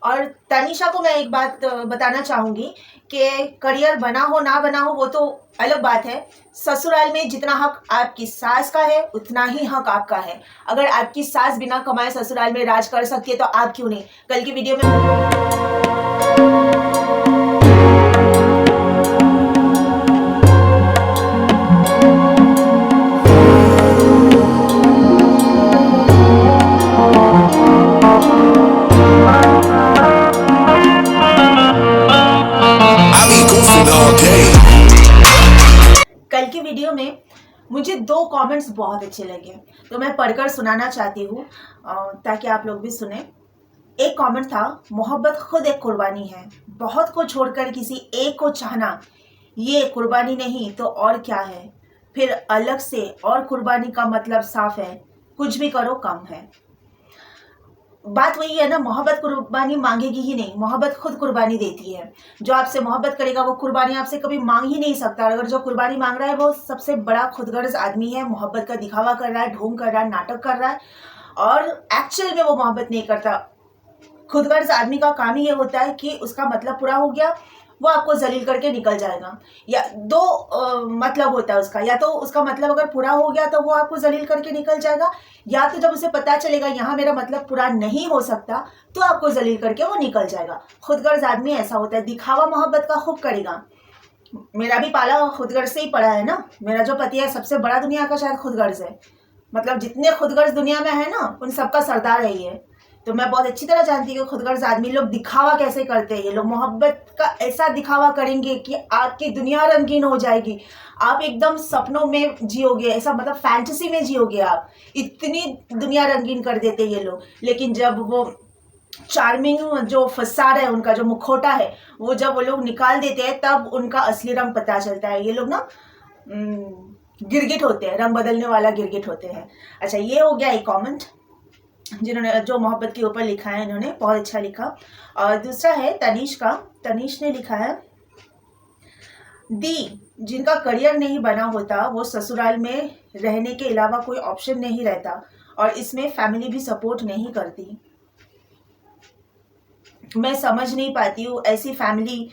और तनीषा को मैं एक बात बताना चाहूँगी कि करियर बना हो ना बना हो वो तो अलग बात है। ससुराल में जितना हक आपकी सास का है उतना ही हक आपका है। अगर आपकी सास बिना कमाए ससुराल में राज कर सकती है तो आप क्यों नहीं। कल की वीडियो में मुझे 2 कमेंट्स बहुत अच्छे लगे तो मैं पढ़कर सुनाना चाहती हूँ ताकि आप लोग भी सुने। एक कमेंट था, मोहब्बत खुद एक कुर्बानी है, बहुत को छोड़कर किसी एक को चाहना ये कुर्बानी नहीं तो और क्या है। फिर अलग से और कुर्बानी का मतलब साफ है, कुछ भी करो कम है। बात वही है ना, मोहब्बत कुर्बानी मांगेगी ही नहीं, मोहब्बत खुद कुर्बानी देती है। जो आपसे मोहब्बत करेगा वो कुर्बानी आपसे कभी मांग ही नहीं सकता। अगर जो कुर्बानी मांग रहा है वो सबसे बड़ा खुदगर्ज आदमी है, मोहब्बत का दिखावा कर रहा है, ढोंग कर रहा है, नाटक कर रहा है और एक्चुअल में वो मोहब्बत नहीं करता। खुदगर्ज आदमी का काम ही ये होता है कि उसका मतलब पूरा हो गया वो आपको जलील करके निकल जाएगा। या दो मतलब होता है उसका, या तो उसका मतलब अगर पूरा हो गया तो वो आपको जलील करके निकल जाएगा, या तो जब उसे पता चलेगा यहाँ मेरा मतलब पूरा नहीं हो सकता तो आपको जलील करके वो निकल जाएगा। खुदगर्ज आदमी ऐसा होता है, दिखावा मोहब्बत का खूब करेगा। मेरा भी पाला खुदगर्ज से ही पड़ा है ना। मेरा जो पति है सबसे बड़ा दुनिया का शायद खुदगर्ज है, मतलब जितने खुदगर्ज दुनिया में है ना उन सबका सरदार है ये। तो मैं बहुत अच्छी तरह जानती हूँ खुदगर्ज आदमी लोग दिखावा कैसे करते हैं। ये लोग मोहब्बत का ऐसा दिखावा करेंगे कि आपकी दुनिया रंगीन हो जाएगी, आप एकदम सपनों में जियोगे, ऐसा मतलब फैंटेसी में जियोगे आप। इतनी दुनिया रंगीन कर देते ये लोग। लेकिन जब वो चार्मिंग जो फसाद है उनका, जो मुखौटा है, वो जब वो लोग निकाल देते हैं तब उनका असली रंग पता चलता है। ये लोग ना गिरगिट होते हैं, रंग बदलने वाला गिरगिट होते हैं। अच्छा, ये हो गया एक कमेंट जिन्होंने जो मोहब्बत के ऊपर लिखा है, इन्होंने बहुत अच्छा लिखा। और दूसरा है तनीष का। तनीष ने लिखा है, दी जिनका करियर नहीं बना होता वो ससुराल में रहने के अलावा कोई ऑप्शन नहीं रहता और इसमें फैमिली भी सपोर्ट नहीं करती। मैं समझ नहीं पाती हूँ ऐसी फैमिली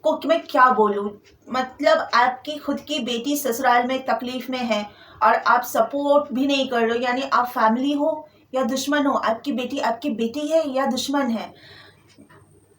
को कि मैं क्या बोलूँ। मतलब आपकी खुद की बेटी ससुराल में तकलीफ में है और आप सपोर्ट भी नहीं कर रहे हो, यानी आप फैमिली हो या दुश्मन हो। आपकी बेटी है या दुश्मन है।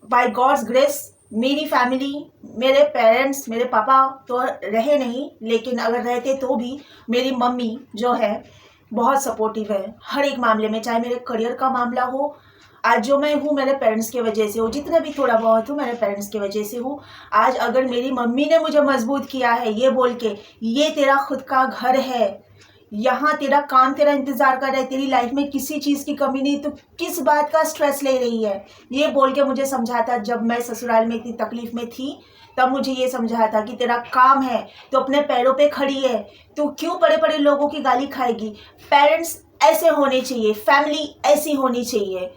बाय गॉड्स ग्रेस मेरी फैमिली, मेरे पेरेंट्स, मेरे पापा तो रहे नहीं, लेकिन अगर रहते तो भी मेरी मम्मी जो है बहुत सपोर्टिव है हर एक मामले में। चाहे मेरे करियर का मामला हो, आज जो मैं हूँ मेरे पेरेंट्स की वजह से हूँ, जितना भी थोड़ा बहुत हूँ मेरे पेरेंट्स की वजह से हूँ। आज अगर मेरी मम्मी ने मुझे मजबूत किया है ये बोल के, ये तेरा खुद का घर है, यहाँ तेरा काम तेरा इंतजार कर रहा है, तेरी लाइफ में किसी चीज़ की कमी नहीं, तो किस बात का स्ट्रेस ले रही है, ये बोल के मुझे समझाता। जब मैं ससुराल में इतनी तकलीफ में थी तब मुझे ये समझाया था कि तेरा काम है, तो अपने पैरों पे खड़ी है, तो क्यों बड़े बड़े लोगों की गाली खाएगी। पेरेंट्स ऐसे होने चाहिए, फैमिली ऐसी होनी चाहिए।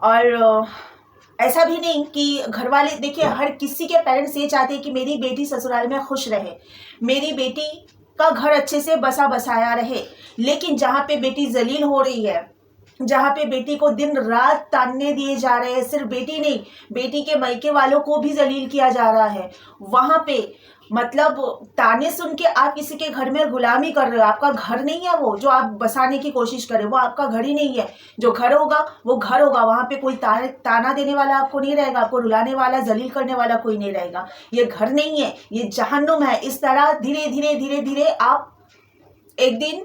और ऐसा भी नहीं कि घर वाले, देखिए हर किसी के पेरेंट्स ये चाहते हैं कि मेरी बेटी ससुराल में खुश रहे, मेरी बेटी का घर अच्छे से बसा बसाया रहे। लेकिन जहाँ पे बेटी जलील हो रही है, जहाँ पे बेटी को दिन रात ताने दिए जा रहे हैं, सिर्फ बेटी नहीं बेटी के मायके वालों को भी जलील किया जा रहा है, वहाँ पे मतलब ताने सुन के आप किसी के घर में गुलामी कर रहे हो। आपका घर नहीं है वो जो आप बसाने की कोशिश कर रहे हो, वो आपका घर ही नहीं है। जो घर होगा वो घर होगा, वहाँ पे कोई ताना देने वाला आपको नहीं रहेगा, आपको रुलाने वाला जलील करने वाला कोई नहीं रहेगा। ये घर नहीं है, ये जहन्नुम है। इस तरह धीरे धीरे धीरे धीरे आप एक दिन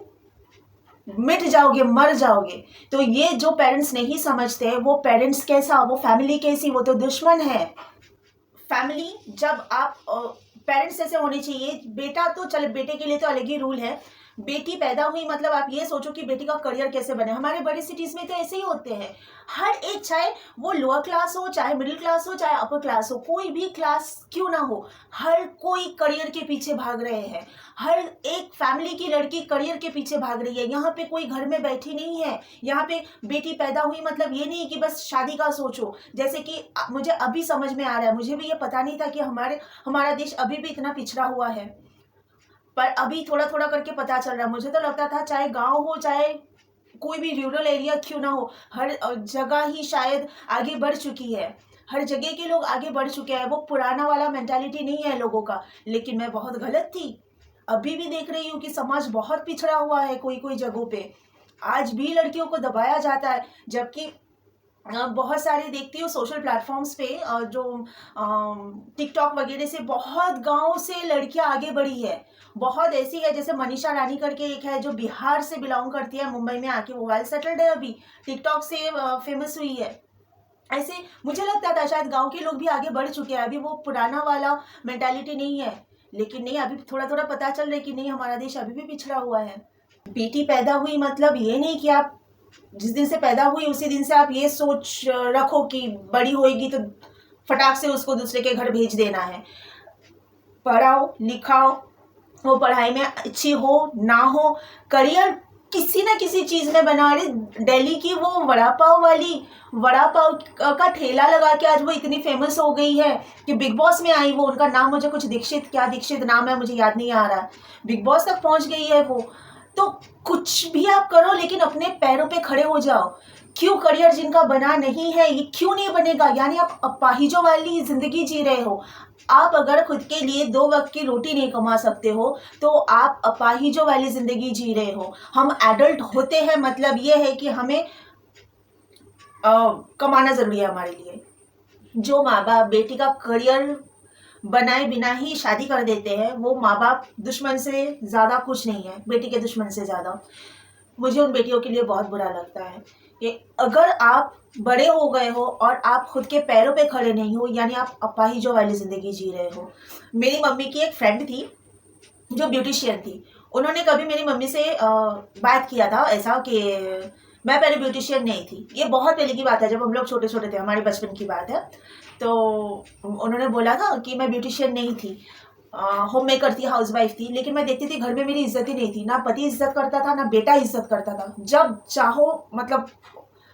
मिट जाओगे, मर जाओगे। तो ये जो पेरेंट्स नहीं समझते वो पेरेंट्स कैसा, वो फैमिली कैसी, वो तो दुश्मन है। फैमिली जब आप पेरेंट्स ऐसे होने चाहिए। बेटा तो चल, बेटे के लिए तो अलग ही रूल है। बेटी पैदा हुई मतलब आप ये सोचो कि बेटी का करियर कैसे बने। हमारे बड़े सिटीज में तो ऐसे ही होते हैं। हर एक, चाहे वो लोअर क्लास हो, चाहे मिडिल क्लास हो, चाहे अपर क्लास हो, कोई भी क्लास क्यों ना हो, हर कोई करियर के पीछे भाग रहे हैं। हर एक फैमिली की लड़की करियर के पीछे भाग रही है। यहाँ पे कोई घर में बैठी नहीं है। यहाँ पे बेटी पैदा हुई मतलब ये नहीं कि बस शादी का सोचो। जैसे कि मुझे अभी समझ में आ रहा है, मुझे भी ये पता नहीं था कि हमारा देश अभी भी इतना पिछड़ा हुआ है, पर अभी थोड़ा थोड़ा करके पता चल रहा है। मुझे तो लगता था चाहे गांव हो चाहे कोई भी रूरल एरिया क्यों ना हो, हर जगह ही शायद आगे बढ़ चुकी है, हर जगह के लोग आगे बढ़ चुके हैं। वो पुराना वाला मेंटालिटी नहीं है लोगों का। लेकिन मैं बहुत गलत थी। अभी भी देख रही हूँ कि समाज बहुत पिछड़ा हुआ है कोई कोई जगहों पे। आज भी लड़कियों को दबाया जाता है, जबकि बहुत सारे देखती हूँ सोशल प्लेटफॉर्म्स पे जो टिकटॉक वगैरह से बहुत गाँव से लड़कियां आगे बढ़ी है। बहुत ऐसी है, जैसे मनीषा रानी करके एक है जो बिहार से बिलोंग करती है, मुंबई में आके वो वेल सेटल्ड है, अभी टिकटॉक से फेमस हुई है। ऐसे मुझे लगता था शायद गांव के लोग भी आगे बढ़ चुके हैं, अभी वो पुराना वाला मेंटालिटी नहीं है। लेकिन नहीं, अभी थोड़ा थोड़ा पता चल रहा है कि नहीं, हमारा देश अभी भी पिछड़ा हुआ है। बेटी पैदा हुई मतलब ये नहीं कि आप जिस दिन से पैदा हुई उसी दिन से आप ये सोच रखो कि बड़ी होएगी तो फटाक से उसको दूसरे के घर भेज देना है। पढ़ाओ लिखाओ, वो पढ़ाई में अच्छी हो ना हो, करियर किसी ना किसी चीज़ में बना रही। दिल्ली की वो वड़ा पाव वाली, वड़ा पाव का ठेला लगा के आज वो इतनी फेमस हो गई है कि बिग बॉस में आई वो। उनका नाम मुझे कुछ दीक्षित, क्या दीक्षित नाम है मुझे याद नहीं आ रहा, बिग बॉस तक पहुंच गई है वो। तो कुछ भी आप करो लेकिन अपने पैरों पे खड़े हो जाओ। क्यों करियर जिनका बना नहीं है ये क्यों नहीं बनेगा? यानी आप अपाहिजों वाली जिंदगी जी रहे हो। आप अगर खुद के लिए 2 वक्त की रोटी नहीं कमा सकते हो तो आप अपाहिजों वाली जिंदगी जी रहे हो। हम एडल्ट होते हैं मतलब ये है कि हमें कमाना जरूरी है हमारे लिए। जो माँ बाप बेटी का करियर बनाए बिना ही शादी कर देते हैं वो माँ बाप दुश्मन से ज़्यादा कुछ नहीं है, बेटी के दुश्मन से ज़्यादा। मुझे उन बेटियों के लिए बहुत बुरा लगता है कि अगर आप बड़े हो गए हो और आप खुद के पैरों पे खड़े नहीं हो, यानी आप अपाहिजों वाली ज़िंदगी जी रहे हो। मेरी मम्मी की एक फ्रेंड थी जो ब्यूटिशियन थी। उन्होंने कभी मेरी मम्मी से बात किया था ऐसा कि मैं पहले ब्यूटिशियन नहीं थी। ये बहुत पहले की बात है, जब हम लोग छोटे छोटे थे, हमारे बचपन की बात है। तो उन्होंने बोला था कि मैं ब्यूटिशियन नहीं थी, होम मेकर थी, हाउसवाइफ थी। लेकिन मैं देखती थी घर में मेरी इज्जत ही नहीं थी, ना पति इज्जत करता था ना बेटा इज्जत करता था। जब चाहो मतलब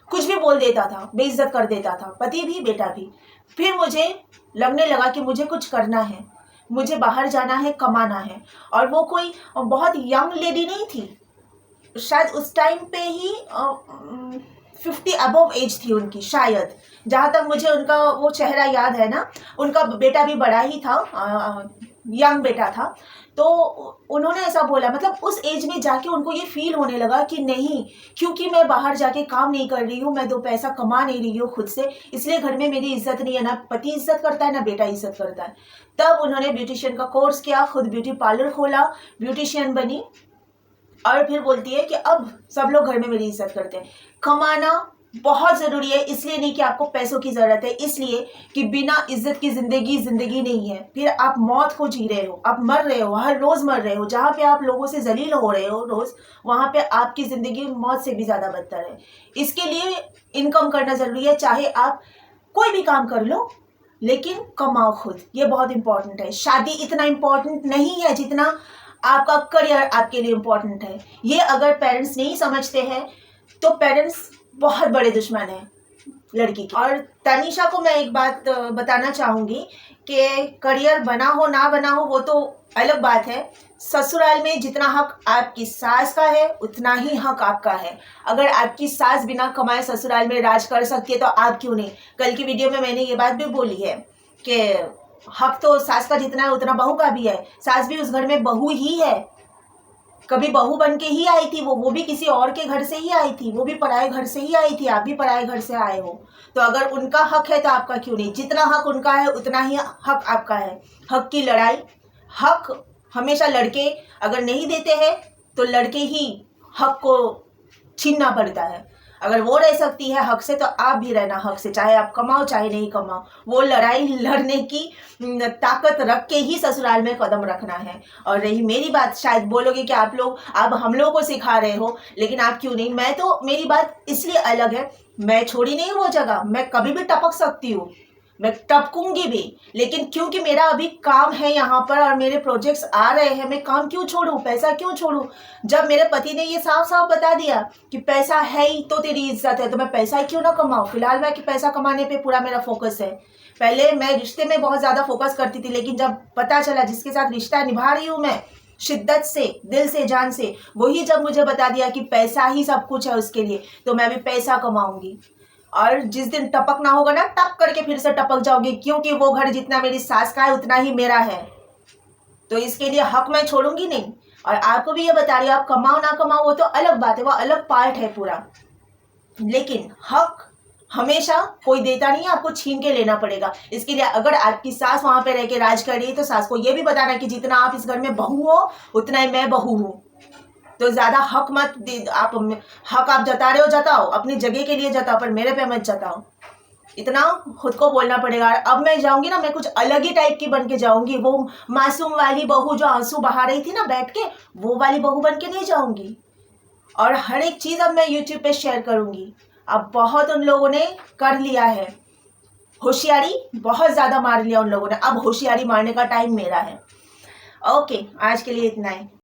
कुछ भी बोल देता था, बेइज्जत कर देता था, पति भी बेटा भी। फिर मुझे लगने लगा कि मुझे कुछ करना है, मुझे बाहर जाना है, कमाना है। और वो कोई बहुत यंग लेडी नहीं थी, शायद उस टाइम पे ही 50 अबव एज थी उनकी शायद, जहाँ तक मुझे उनका वो चेहरा याद है ना। उनका बेटा भी बड़ा ही था, यंग बेटा था। तो उन्होंने ऐसा बोला, मतलब उस एज में जाके उनको ये फील होने लगा कि नहीं, क्योंकि मैं बाहर जाके काम नहीं कर रही हूँ, मैं 2 पैसा कमा नहीं रही हूँ खुद से, इसलिए घर में मेरी इज्जत नहीं है, ना पति इज्जत करता है ना बेटा इज्जत करता है। तब उन्होंने ब्यूटिशियन का कोर्स किया, खुद ब्यूटी पार्लर खोला, ब्यूटिशियन बनी। और फिर बोलती है कि अब सब लोग घर में मेरी इज्जत करते हैं। कमाना बहुत ज़रूरी है, इसलिए नहीं कि आपको पैसों की ज़रूरत है, इसलिए कि बिना इज्जत की ज़िंदगी ज़िंदगी नहीं है। फिर आप मौत को जी रहे हो, आप मर रहे हो, हर रोज़ मर रहे हो। जहाँ पे आप लोगों से जलील हो रहे हो रोज़, वहाँ पे आपकी ज़िंदगी मौत से भी ज़्यादा बदतर है। इसके लिए इनकम करना ज़रूरी है, चाहे आप कोई भी काम कर लो लेकिन कमाओ खुद, ये बहुत इंपॉर्टेंट है। शादी इतना इम्पोर्टेंट नहीं है जितना आपका करियर आपके लिए इम्पोर्टेंट है। ये अगर पेरेंट्स नहीं समझते हैं तो पेरेंट्स बहुत बड़े दुश्मन हैं लड़की की। और तनीषा को मैं एक बात बताना चाहूँगी कि करियर बना हो ना बना हो वो तो अलग बात है। ससुराल में जितना हक आपकी सास का है उतना ही हक आपका है। अगर आपकी सास बिना कमाए ससुराल में राज कर सकती है तो आप क्यों नहीं। कल की वीडियो में मैंने ये बात भी बोली है कि हक तो सास का जितना है उतना बहू का भी है। सास भी उस घर में बहू ही है, कभी बहू बन के ही आई थी वो भी किसी और के घर से ही आई थी, वो भी पराए घर से ही आई थी, आप भी पराए घर से आए हो। तो अगर उनका हक है तो आपका क्यों नहीं। जितना हक उनका है उतना ही हक आपका है। हक की लड़ाई, हक हमेशा लड़के अगर नहीं देते हैं तो लड़के ही हक को छीनना पड़ता है। अगर वो रह सकती है हक से तो आप भी रहना हक से, चाहे आप कमाओ चाहे नहीं कमाओ। वो लड़ाई लड़ने की ताकत रख के ही ससुराल में कदम रखना है। और रही मेरी बात, शायद बोलोगे कि आप लोग अब हम लोगों को सिखा रहे हो, लेकिन आप क्यों नहीं। मैं तो, मेरी बात इसलिए अलग है, मैं छोड़ी नहीं वो जगह, मैं कभी भी टपक सकती हूँ, मैं टपकूंगी भी। लेकिन क्योंकि मेरा अभी काम है यहाँ पर और मेरे प्रोजेक्ट्स आ रहे हैं, मैं काम क्यों छोड़ूं, पैसा क्यों छोड़ूं। जब मेरे पति ने ये साफ साफ बता दिया कि पैसा है ही तो तेरी इज्जत है, तो मैं पैसा ही क्यों ना कमाऊं। फिलहाल मैं कि पैसा कमाने पे पूरा मेरा फोकस है। पहले मैं रिश्ते में बहुत ज़्यादा फोकस करती थी, लेकिन जब पता चला जिसके साथ रिश्ता निभा रही हूँ मैं, शिद्दत से, दिल से, जान से। वही जब मुझे बता दिया कि पैसा ही सब कुछ है उसके लिए, तो मैं भी पैसा कमाऊंगी। और जिस दिन टपकना होगा ना, टप करके फिर से टपक जाओगी, क्योंकि वो घर जितना मेरी सास का है उतना ही मेरा है। तो इसके लिए हक मैं छोड़ूंगी नहीं। और आपको भी ये बता रही हूँ, आप कमाओ ना कमाओ वो तो अलग बात है, वो अलग पार्ट है पूरा, लेकिन हक हमेशा कोई देता नहीं है, आपको छीन के लेना पड़ेगा। इसके लिए अगर आपकी सास वहां पे रह के राज कर रही है, तो सास को ये भी बताना कि जितना आप इस घर में बहू हो उतना ही मैं बहू हूँ। तो ज्यादा हक मत आप हक आप जता रहे हो, जताओ अपनी जगह के लिए जताओ, पर मेरे पे मत जताओ। इतना खुद को बोलना पड़ेगा। अब मैं जाऊंगी ना, मैं कुछ अलग ही टाइप की बन के जाऊंगी। वो मासूम वाली बहू जो आंसू बहा रही थी ना बैठ के, वो वाली बहू बन के नहीं जाऊंगी। और हर एक चीज अब मैं यूट्यूब पे शेयर करूंगी। अब बहुत उन लोगों ने कर लिया है, होशियारी बहुत ज्यादा मार लिया उन लोगों ने, अब होशियारी मारने का टाइम मेरा है। ओके, आज के लिए इतना ही।